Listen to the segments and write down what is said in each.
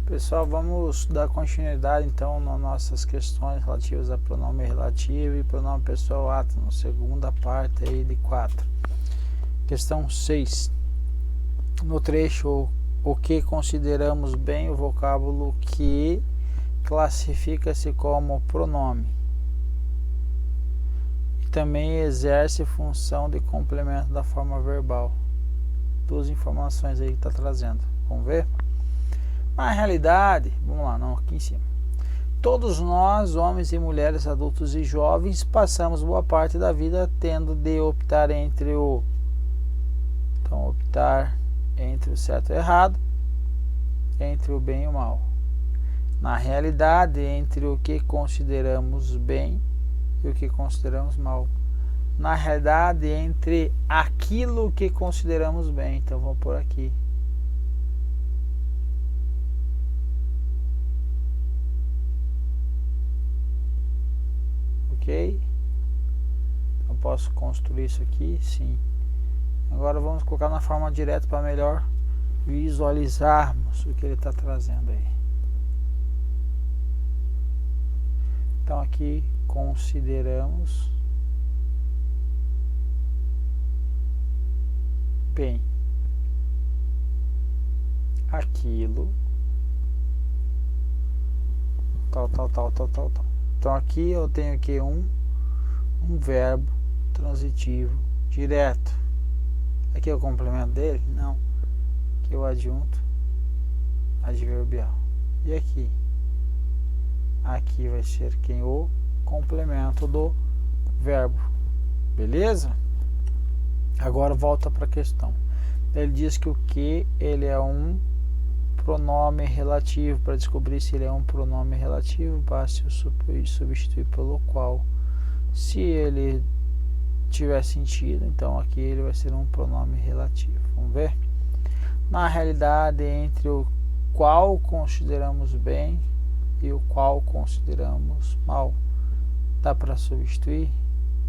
Pessoal, vamos dar continuidade então nas nossas questões relativas a pronome relativo e pronome pessoal átono, segunda parte aí de 4. Questão 6. No trecho o que consideramos bem, o vocábulo que classifica-se como pronome e também exerce função de complemento da forma verbal. Duas informações aí que está trazendo. Vamos ver? Na realidade, vamos lá, não, aqui em cima. Todos nós, homens e mulheres, adultos e jovens, passamos boa parte da vida tendo de optar entre o... Então, optar entre o certo e o errado, entre o bem e o mal. Na realidade, entre o que consideramos bem e o que consideramos mal. Na realidade, entre aquilo que consideramos bem. Então, vamos por aqui. Ok? Eu posso construir isso aqui? Sim. Agora vamos colocar na forma direta para melhor visualizarmos o que ele está trazendo aí. Então aqui consideramos bem aquilo tal. Então aqui eu tenho aqui um verbo transitivo direto. Aqui é o complemento dele? Não. Aqui é o adjunto adverbial. E aqui? Aqui vai ser quem? O complemento do verbo. Beleza? Agora volta para a questão. Ele diz que o que ele é um pronome relativo. Para descobrir se ele é um pronome relativo, basta substituir pelo qual. Se ele tiver sentido, então aqui ele vai ser um pronome relativo. Vamos ver? Na realidade, entre o qual consideramos bem e o qual consideramos mal, dá para substituir?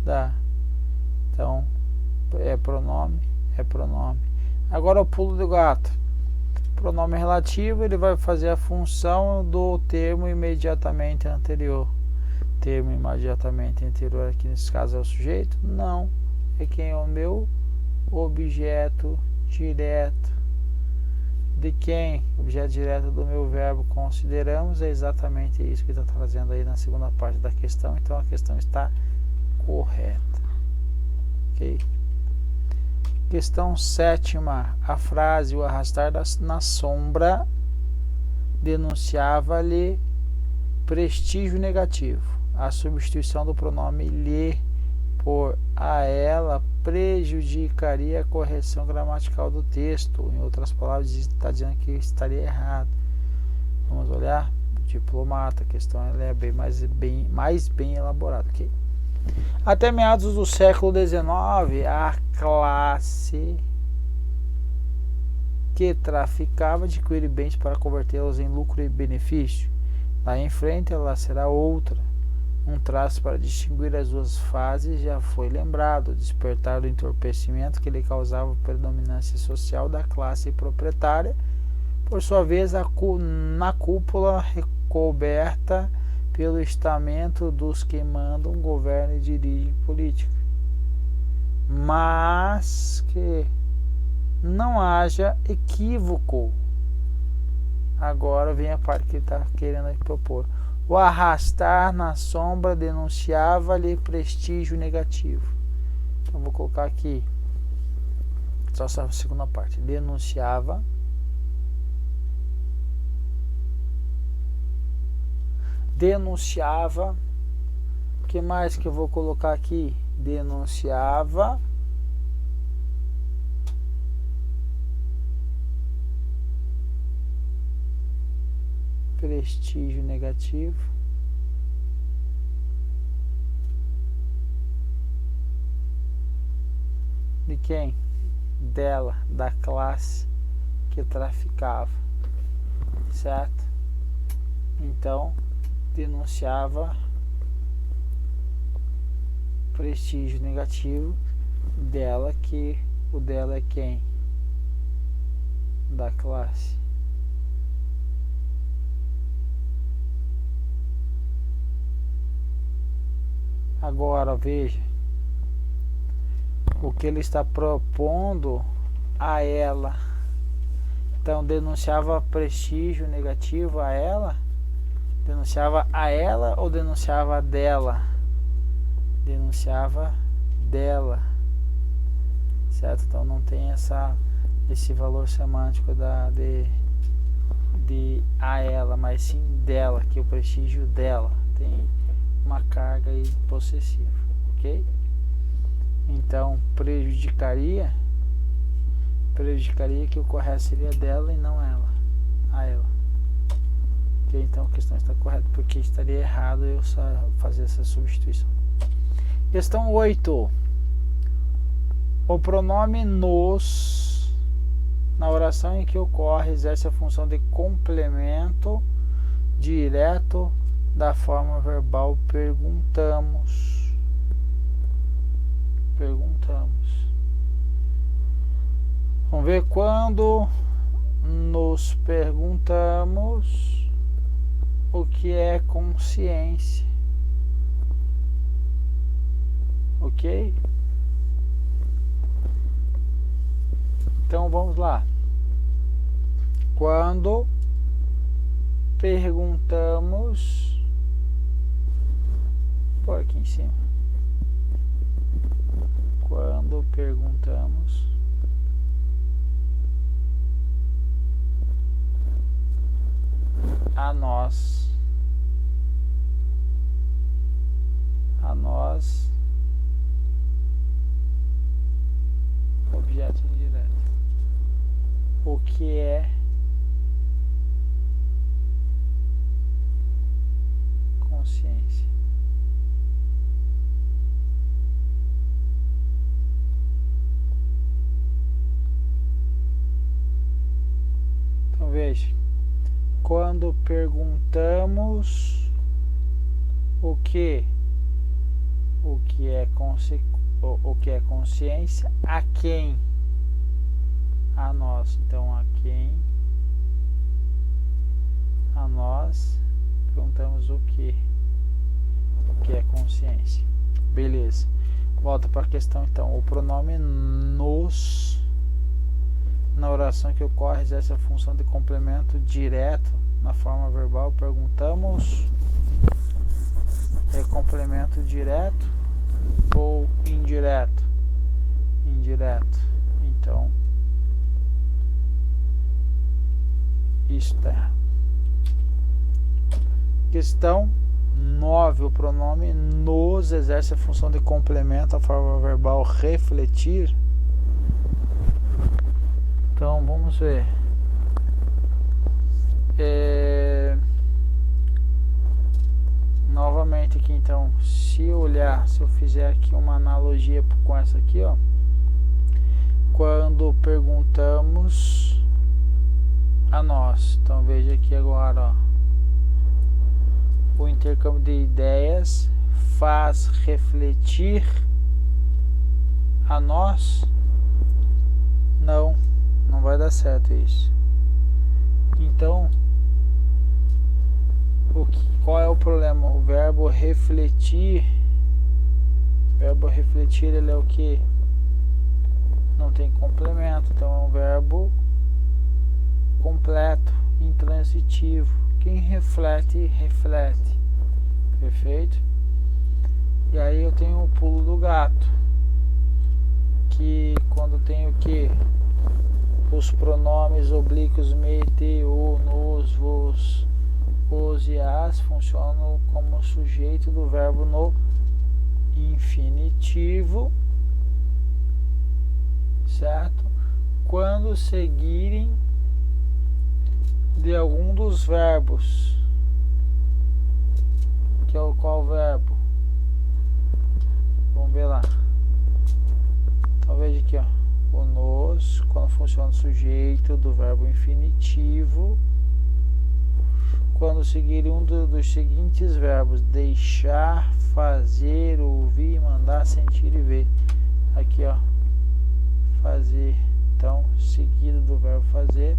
Dá. Então, é pronome. Agora o pulo do gato. Pronome relativo, ele vai fazer a função do termo imediatamente anterior. Termo imediatamente anterior aqui nesse caso é o sujeito? Não. É quem é o meu objeto direto. De quem? Objeto direto do meu verbo consideramos. É exatamente isso que está trazendo aí na segunda parte da questão. Então a questão está correta. Ok? Questão 7ª. A frase o arrastar na sombra denunciava-lhe prestígio negativo. A substituição do pronome lhe por a ela prejudicaria a correção gramatical do texto. Em outras palavras, está dizendo que estaria errado. Vamos olhar? Diplomata. A questão ela é mais bem elaborada. Okay? Até meados do século XIX, a classe que traficava adquirir bens para convertê-los em lucro e benefício. Daí em frente ela será outra. Um traço para distinguir as duas fases já foi lembrado: o despertar do entorpecimento que lhe causava a predominância social da classe proprietária, por sua vez na cúpula recoberta pelo estamento dos que mandam, governam e dirigem política. Mas que não haja equívoco. Agora vem a parte que ele está querendo propor. O arrastar na sombra denunciava-lhe prestígio negativo. Então vou colocar aqui só essa segunda parte. Denunciava o que mais que eu vou colocar aqui? Denunciava prestígio negativo de quem? Dela, da classe que traficava, certo? Então denunciava prestígio negativo dela, que o dela é quem? Da classe Agora veja o que ele está propondo a ela. Então denunciava prestígio negativo a ela? Denunciava a ela ou denunciava dela? Denunciava dela, certo? Então não tem esse valor semântico de a ela, mas sim dela, que é o prestígio dela tem uma carga aí possessiva, ok? Então prejudicaria que o correto seria dela e não ela, a ela. Ok? Então a questão está correta, porque estaria errado eu só fazer essa substituição. Questão 8. O pronome nos, na oração em que ocorre, exerce a função de complemento direto da forma verbal perguntamos. Vamos ver quando nos perguntamos o que é consciência. Ok? Então vamos lá. Quando perguntamos, por aqui em cima. Quando perguntamos a nós, objeto indireto, o que é consciência. Então veja, quando perguntamos o que é consciência, a quem? A nós. Então a quem? A nós perguntamos o que é consciência. Beleza. Volta para a questão então. O pronome nos, na oração que ocorre, exerce a função de complemento direto na forma verbal. Perguntamos, é complemento direto ou indireto? Indireto. Então isso está errado. Questão 9. O pronome nos exerce a função de complemento à forma verbal refletir. Então vamos ver. Novamente aqui, então, se eu fizer aqui uma analogia com essa aqui, ó, quando perguntamos a nós, então veja aqui agora, ó, o intercâmbio de ideias faz refletir a nós? Não vai dar certo isso. Então qual é o problema? O verbo refletir, ele é o que? Não tem complemento, então é um verbo completo, intransitivo. Quem reflete, reflete. Perfeito? E aí eu tenho o pulo do gato, que quando tenho que os pronomes oblíquos me, te, o, nos, vos, os e as funcionam como sujeito do verbo no infinitivo, certo? Quando seguirem de algum dos verbos, que é o qual verbo? Vamos ver lá. Então veja aqui, ó, o nos, quando funciona o sujeito do verbo infinitivo, quando seguir um dos seguintes verbos: deixar, fazer, ouvir, mandar, sentir e ver. Aqui, ó, fazer. Então, seguido do verbo fazer,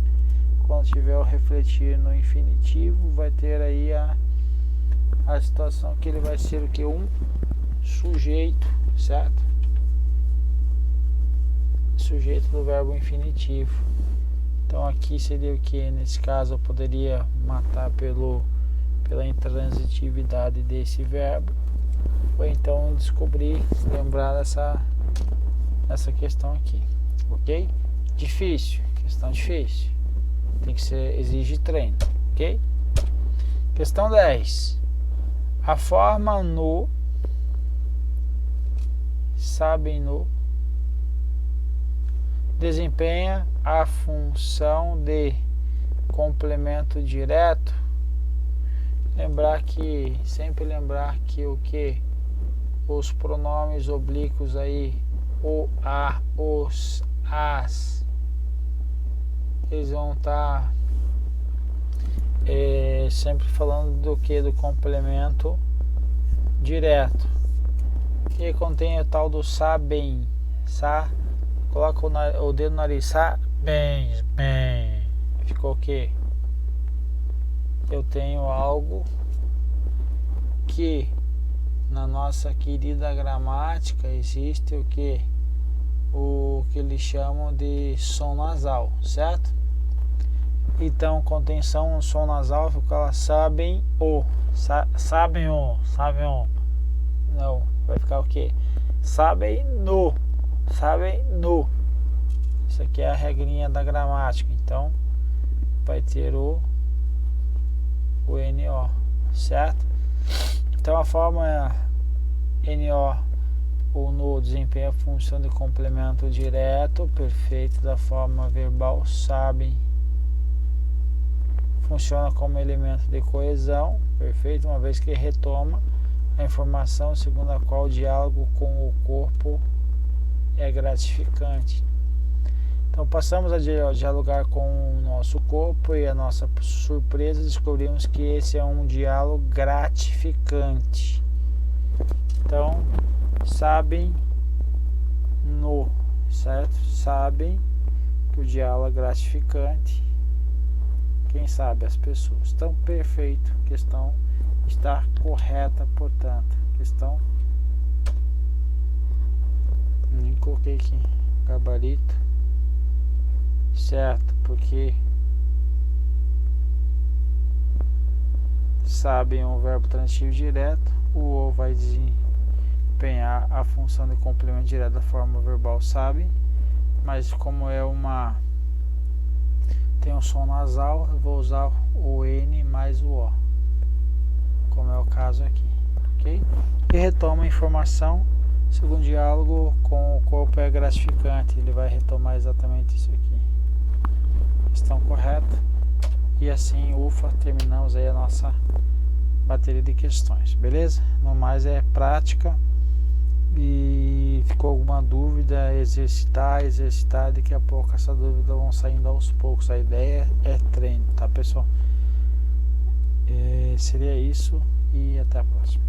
quando tiver o refletir no infinitivo, vai ter aí a situação que ele vai ser o que? sujeito, certo? Sujeito do verbo infinitivo. Então aqui seria o que? Nesse caso eu poderia matar pela intransitividade desse verbo, ou então descobrir, lembrar dessa questão aqui, ok? Difícil, questão difícil, tem que ser, exige treino, ok? Questão 10. A forma no, sabem no, desempenha a função de complemento direto. Sempre lembrar que o que? Os pronomes oblíquos aí, o, a, os, as, eles vão estar sempre falando do que? Do complemento direto, que contém o tal do sabem, coloca o dedo no nariz, sabem, bem, ficou o que? Eu tenho algo que na nossa querida gramática existe o que? O que eles chamam de som nasal, certo? Então, contenção no som nasal, fica sabem o, sabem o, não, vai ficar o que? Sabem no. Isso aqui é a regrinha da gramática, então vai ter o NO, certo? Então a forma NO ou no desempenha a função de complemento direto perfeito da forma verbal sabem. Funciona como elemento de coesão perfeito, uma vez que retoma a informação segundo a qual o diálogo com o corpo é gratificante. Então passamos a dialogar com o nosso corpo e a nossa surpresa descobrimos que esse é um diálogo gratificante. Então, sabem no, certo? Sabem que o diálogo é gratificante. Quem sabe? As pessoas. Então, perfeito. Questão está correta, portanto. Questão. Nem coloquei aqui. Gabarito. Certo, porque sabem um verbo transitivo direto, o vai desempenhar a função de complemento direto da forma verbal sabem, mas como tem um som nasal, eu vou usar o N mais o O, como é o caso aqui, ok? E retoma a informação, segundo diálogo com o corpo é gratificante, ele vai retomar exatamente isso aqui. Questão correta. E assim, ufa, terminamos aí a nossa bateria de questões, beleza? No mais é prática. E ficou alguma dúvida, exercitar, daqui a pouco essa dúvida vão saindo aos poucos. A ideia é treino, tá, pessoal? Seria isso e até a próxima.